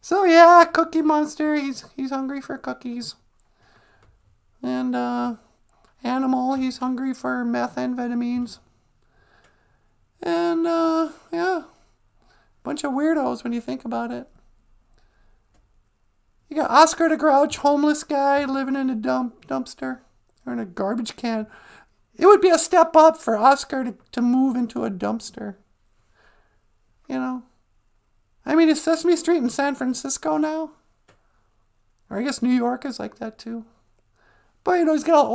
So, yeah, Cookie Monster. He's hungry for cookies. And, Animal, he's hungry for methamphetamines. And, yeah. Bunch of weirdos when you think about it. You got Oscar the Grouch, homeless guy living in a dumpster or in a garbage can. It would be a step up for Oscar to move into a dumpster. You know? I mean, is Sesame Street in San Francisco now? Or I guess New York is like that too. But, you know, he's got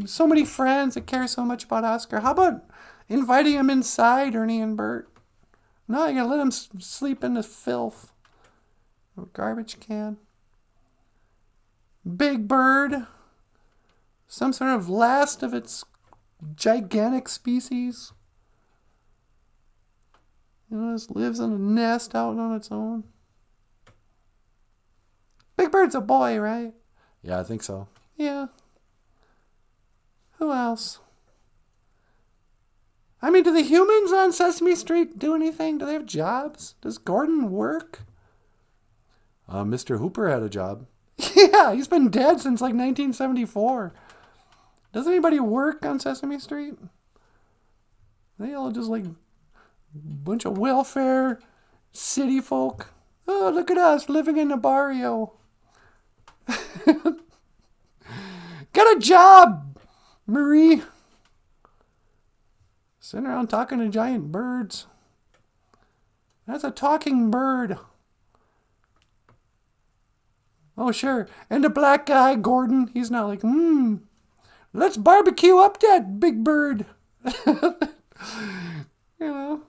so many friends that care so much about Oscar. How about inviting him inside, Ernie and Bert? No, you gotta let him sleep in the filth. A garbage can. Big Bird. Some sort of last of its gigantic species. You know, just lives in a nest out on its own. Big Bird's a boy, right? Yeah, I think so. Yeah. Who else? I mean, do the humans on Sesame Street do anything? Do they have jobs? Does Gordon work? Mr. Hooper had a job. Yeah, he's been dead since like 1974. Does anybody work on Sesame Street? They all just like bunch of welfare city folk. Oh, look at us living in the barrio. Get a job, Marie. Sitting around talking to giant birds. That's a talking bird. Oh, sure. And the black guy, Gordon, he's not like, let's barbecue up that big bird. You know.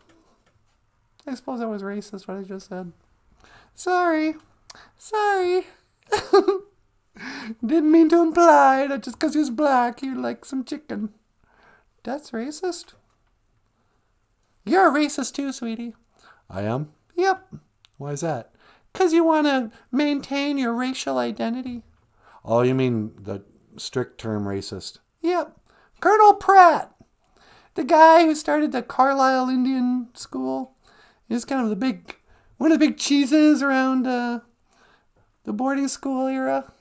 I suppose that was racist, what I just said. Sorry. Didn't mean to imply that just because he was black, you'd like some chicken. That's racist. You're a racist too, sweetie. I am? Yep. Why is that? Because you want to maintain your racial identity. Oh, you mean the strict term racist? Yep. Colonel Pratt, the guy who started the Carlisle Indian School, is kind of one of the big cheeses around the boarding school era.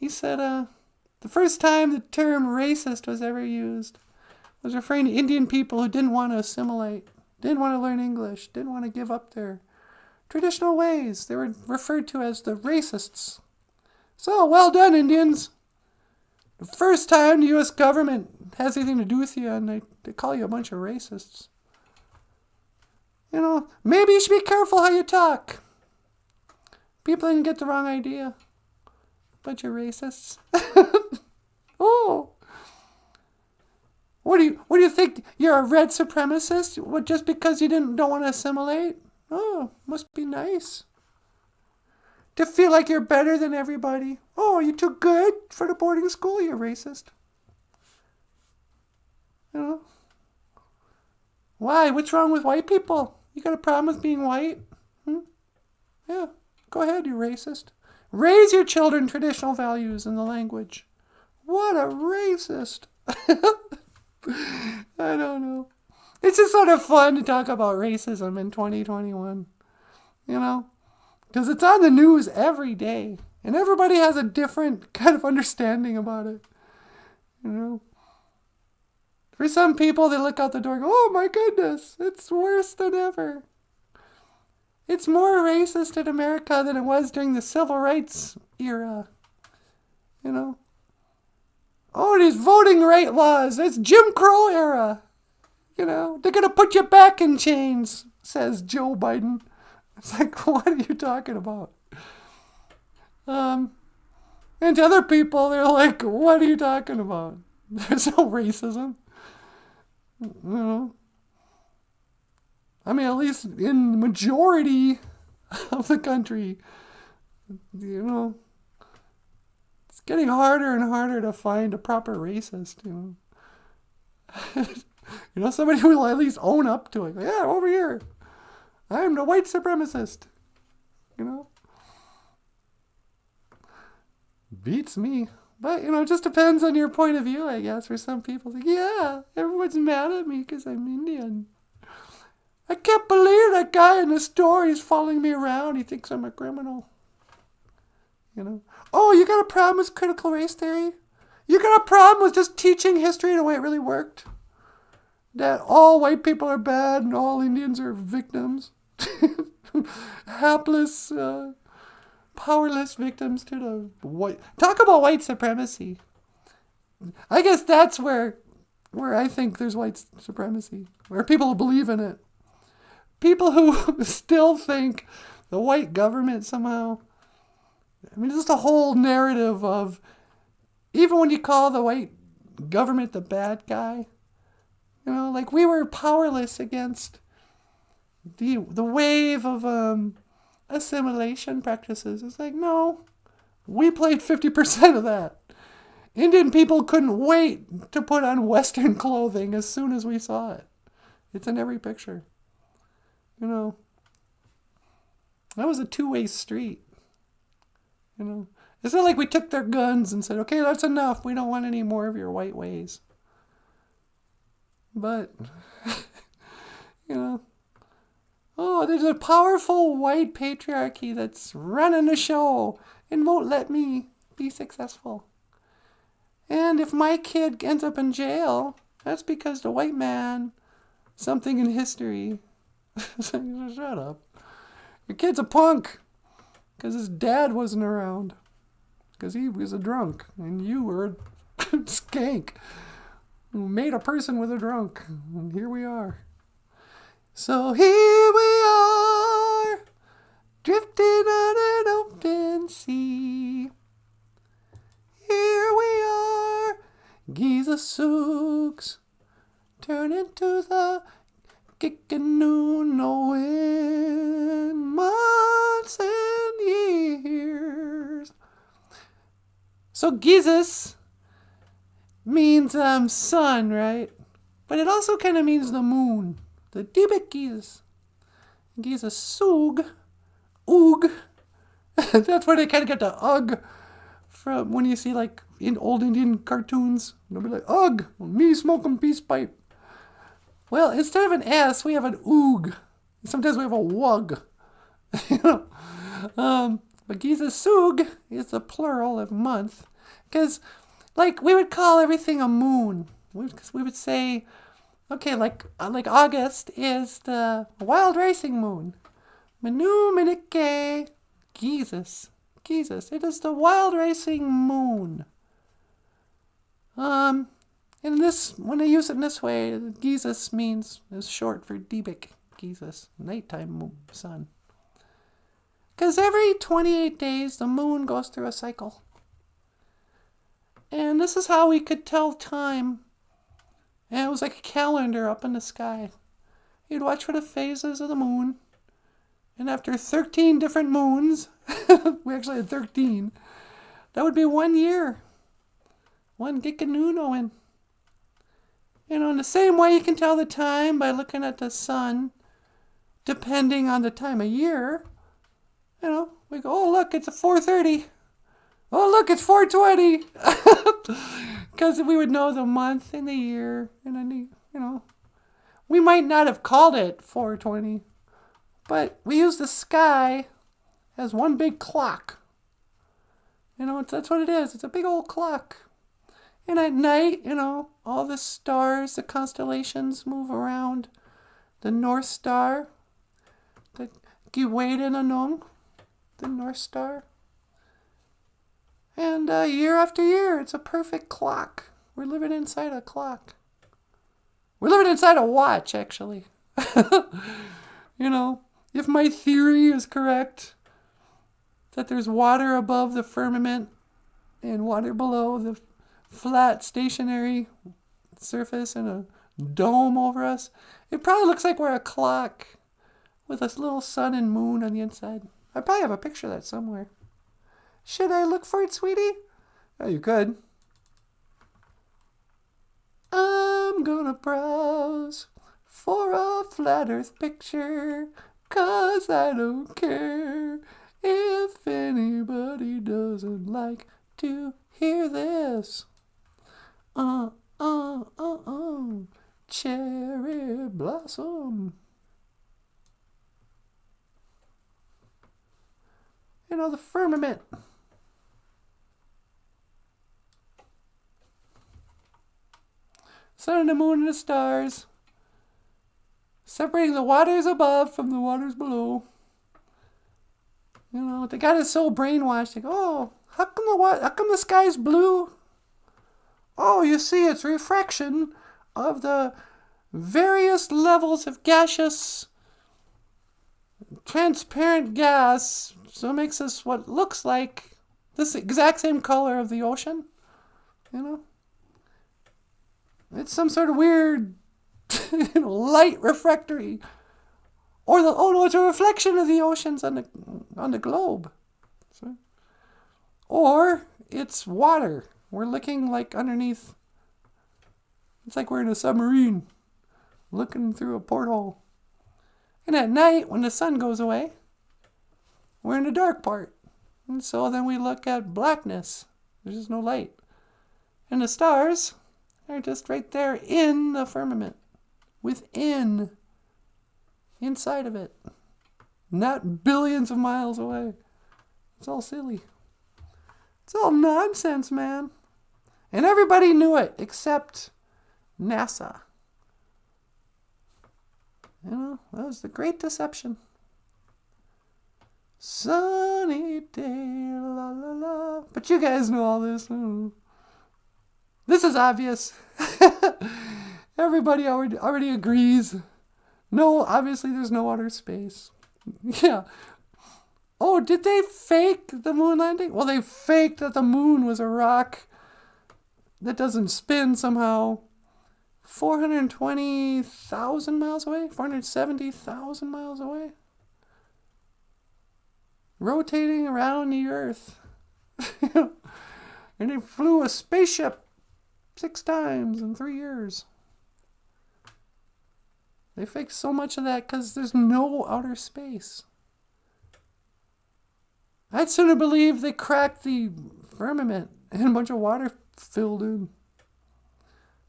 He said the first time the term racist was ever used was referring to Indian people who didn't want to assimilate, didn't want to learn English, didn't want to give up their traditional ways. They were referred to as the racists. So, well done, Indians. The first time the U.S. government has anything to do with you and they call you a bunch of racists. You know, maybe you should be careful how you talk. People can get the wrong idea. Bunch of racists. Oh. What do you think? You're a red supremacist? What, just because you don't want to assimilate? Oh, must be nice. To feel like you're better than everybody. Oh, you're too good for the boarding school? You're racist. You know? Why? What's wrong with white people? You got a problem with being white? Yeah, go ahead, you racist. Raise your children traditional values and the language. What a racist. I don't know. It's just sort of fun to talk about racism in 2021. You know? Because it's on the news every day. And everybody has a different kind of understanding about it. You know? For some people, they look out the door and go, oh my goodness, it's worse than ever. It's more racist in America than it was during the civil rights era. You know? Oh, these voting right laws, it's Jim Crow era. You know, they're going to put you back in chains, says Joe Biden. It's like, what are you talking about? And to other people, they're like, what are you talking about? There's no racism. You know? I mean, at least in the majority of the country, you know, it's getting harder and harder to find a proper racist, you know. You know, somebody who will at least own up to it. Yeah, over here. I'm the white supremacist. You know? Beats me. But, you know, it just depends on your point of view, I guess. For some people, like, yeah, everyone's mad at me because I'm Indian. I can't believe that guy in the store, he's following me around. He thinks I'm a criminal. You know? Oh, you got a problem with critical race theory? You got a problem with just teaching history the way it really worked? That all white people are bad and all Indians are victims? Hapless, powerless victims to the white... Talk about white supremacy. I guess that's where I think there's white supremacy. Where people believe in it. People who still think the white government somehow... I mean, just a whole narrative of... Even when you call the white government the bad guy... You know, like we were powerless against the wave of assimilation practices. It's like, no, we played 50% of that. Indian people couldn't wait to put on Western clothing as soon as we saw it. It's in every picture. You know, that was a two-way street. You know, it's not like we took their guns and said, okay, that's enough. We don't want any more of your white ways. But, you know, oh, there's a powerful white patriarchy that's running the show and won't let me be successful. And if my kid ends up in jail, that's because the white man, something in history. Shut up. Your kid's a punk because his dad wasn't around. Because he was a drunk and you were a skank who made a person with a drunk. And here we are. So here we are, drifting on an open sea. Here we are, Giza Soogs, turn into the Kickanoo in months and years. So Gizas means sun, right? But it also kind of means the moon. The Dibik Gizas. Giza Soog. Oog. That's where they kind of get the ugh from when you see like in old Indian cartoons. They'll be like, ugh, me smoking peace pipe. Well, instead of an S, we have an oog. Sometimes we have a wug. But Giza Soog is the plural of month. Because, like, we would call everything a moon. We would say, okay, like August is the wild racing moon. Manu Minike Gizas. It is the wild racing moon. And this, when I use it in this way, Gizas is short for Dibik Gizas, nighttime sun. Because every 28 days, the moon goes through a cycle. And this is how we could tell time. And it was like a calendar up in the sky. You'd watch for the phases of the moon. And after 13 different moons, we actually had 13, that would be 1 year. One Gikanuno. In the same way you can tell the time by looking at the sun, depending on the time of year. We go, oh, look, it's 4:30. Oh, look, it's 4:20. Because we would know the month and the year. And then, we might not have called it 4:20, but we use the sky as one big clock. That's what it is. It's a big old clock. And at night, all the stars, the constellations move around. The North Star, the Giwedananong, the North Star. And year after year, it's a perfect clock. We're living inside a clock. We're living inside a watch, actually. If my theory is correct, that there's water above the firmament and water below the flat stationary surface and a dome over us, it probably looks like we're a clock with a little sun and moon on the inside. I probably have a picture of that somewhere. Should I look for it, sweetie? Oh, you could. I'm gonna browse for a flat earth picture, 'cause I don't care if anybody doesn't like to hear this. Cherry blossom. The firmament. Sun and the moon and the stars. Separating the waters above from the waters below. They got us so brainwashed. Like, oh, how come the sky's blue? Oh, you see, it's refraction of the various levels of gaseous, transparent gas. So it makes us what looks like this exact same color of the ocean. It's some sort of weird light refractory. It's a reflection of the oceans on the globe. Or it's water. We're looking like underneath. It's like we're in a submarine looking through a porthole. And at night, when the sun goes away, we're in the dark part. And so then we look at blackness. There's just no light. And the stars are just right there in the firmament. Inside of it. Not billions of miles away. It's all silly. It's all nonsense, man. And everybody knew it except NASA. You know, that was the great deception. Sunny day, la la la. But you guys know all this. This is obvious. Everybody already agrees. No, obviously there's no outer space. Yeah. Oh, did they fake the moon landing? Well, they faked that the moon was a rock that doesn't spin somehow. 420,000 miles away? 470,000 miles away? Rotating around the Earth. And they flew a spaceship 6 times in 3 years. They faked so much of that because there's no outer space. I'd sooner believe they cracked the firmament and a bunch of water filled in.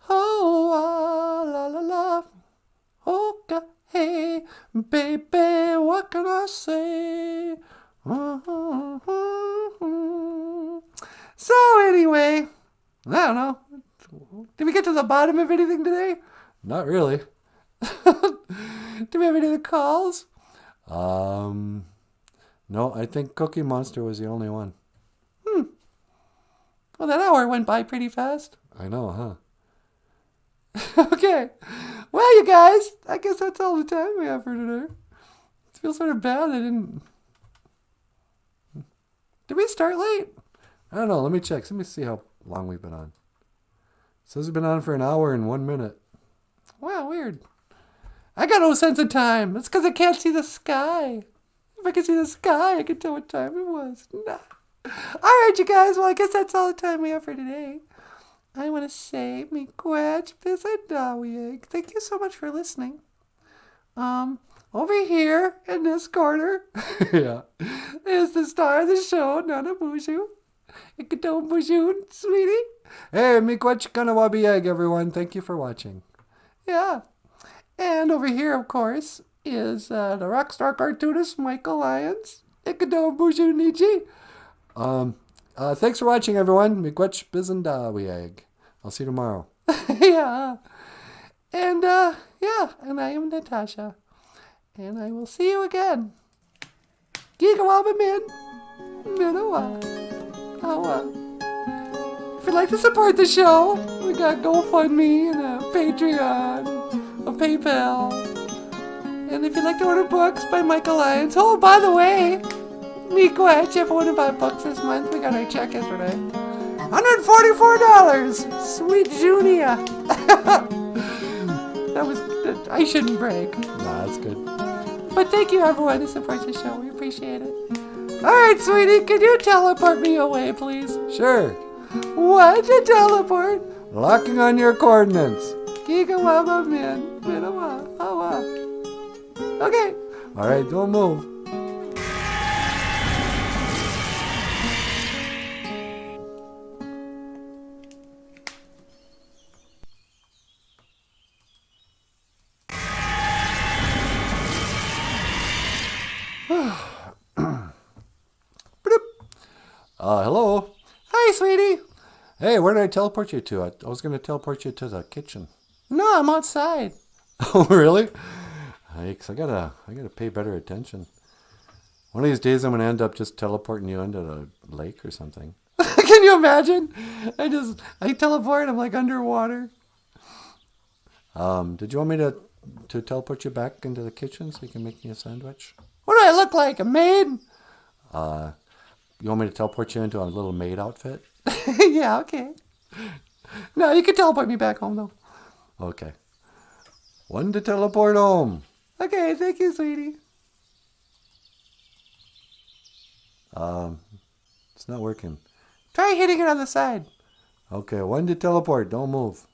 Oh, ah, la la la. Oh, hey, baby, what can I say? So anyway, I don't know. Did we get to the bottom of anything today? Not really. Do we have any other calls? No, I think Cookie Monster was the only one. Well, that hour went by pretty fast. I know, huh? Okay. Well, you guys, I guess that's all the time we have for today. It feels sort of bad I didn't... Did we start late? I don't know. Let me check. Let me see how long we've been on. It says we've been on for an hour and 1 minute. Wow, weird. I got no sense of time. It's because I can't see the sky. If I could see the sky, I could tell what time it was. Nah. All right, you guys. Well, I guess that's all the time we have for today. I want to say, miigwech bizadawieg. Thank you so much for listening. Over here in this corner Yeah. is the star of the show, NanaBOOZHOO. BOOZHOO, sweetie. Hey, miigwech kanawabieg, everyone. Thank you for watching. Yeah. And over here, of course, is the rock star cartoonist Michael Lyons. BOOZHOO Niji. Thanks for watching, everyone. Miigwech bizadawieg. I'll see you tomorrow. Yeah. And, yeah. And I am Natasha. And I will see you again. Gigawabamin. Minawa. Awa. If you'd like to support the show, we got GoFundMe and a Patreon, a PayPal. And if you'd like to order books by Michael Lyons. Oh, by the way, miigwech, if you want to buy books this month, we got our check yesterday. $144. Sweet Junia. I shouldn't brag. Nah, that's good. But thank you, everyone, who supports the show. We appreciate it. All right, sweetie, can you teleport me away, please? Sure. What? To teleport? Locking on your coordinates. Gigawaba min. Minawa. Awa. Okay. All right, don't move. Hello. Hi, sweetie. Hey, where did I teleport you to? I was going to teleport you to the kitchen. No, I'm outside. Oh, really? Because I gotta pay better attention. One of these days, I'm gonna end up just teleporting you into the lake or something. Can you imagine? I teleport. I'm like underwater. Did you want me to teleport you back into the kitchen so you can make me a sandwich? What do I look like? A maid? You want me to teleport you into a little maid outfit? Yeah, okay. No, you can teleport me back home, though. Okay. One to teleport home. Okay, thank you, sweetie. It's not working. Try hitting it on the side. Okay, one to teleport. Don't move.